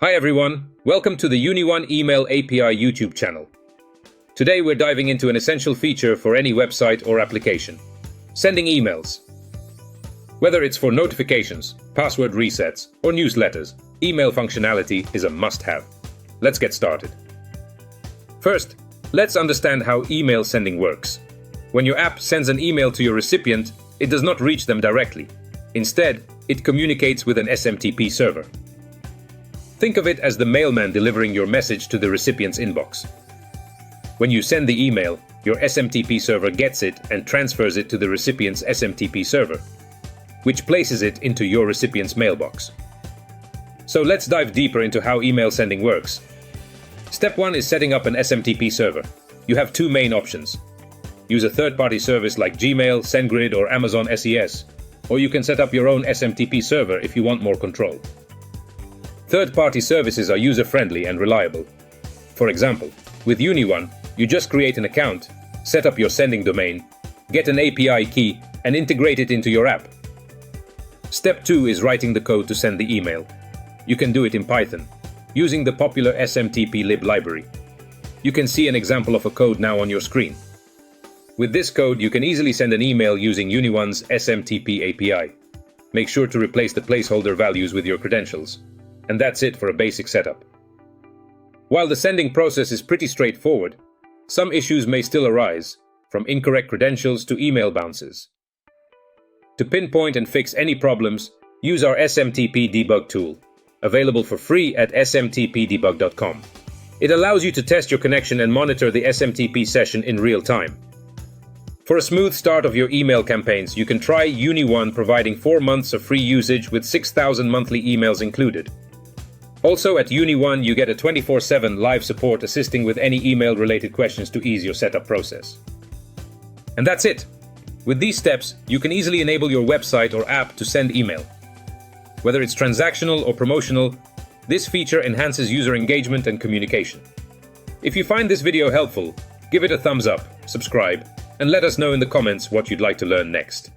Hi everyone, welcome to the Uni1 Email API YouTube channel. Today we're diving into an essential feature for any website or application: sending emails. Whether it's for notifications, password resets, or newsletters, email functionality is a must-have. Let's get started. First, let's understand how email sending works. When your app sends an email to your recipient, it does not reach them directly. Instead, it communicates with an SMTP server. Think of it as the mailman delivering your message to the recipient's inbox. When you send the email, your SMTP server gets it and transfers it to the recipient's SMTP server, which places it into your recipient's mailbox. So let's dive deeper into how email sending works. Step 1 is setting up an SMTP server. You have two main options. Use a third-party service like Gmail, SendGrid, or Amazon SES, or you can set up your own SMTP server if you want more control. Third-party services are user-friendly and reliable. For example, with Uni1, you just create an account, set up your sending domain, get an API key, and integrate it into your app. Step 2 is writing the code to send the email. You can do it in Python, using the popular smtplib library. You can see an example of a code now on your screen. With this code, you can easily send an email using Uni1's SMTP API. Make sure to replace the placeholder values with your credentials. And that's it for a basic setup. While the sending process is pretty straightforward, some issues may still arise, from incorrect credentials to email bounces. To pinpoint and fix any problems, use our SMTP debug tool, available for free at smtpdebug.com. It allows you to test your connection and monitor the SMTP session in real time. For a smooth start of your email campaigns, you can try Uni1 providing 4 months of free usage with 6,000 monthly emails included. Also at Uni1, you get a 24/7 live support assisting with any email-related questions to ease your setup process. And that's it! With these steps, you can easily enable your website or app to send email. Whether it's transactional or promotional, this feature enhances user engagement and communication. If you find this video helpful, give it a thumbs up, subscribe, and let us know in the comments what you'd like to learn next.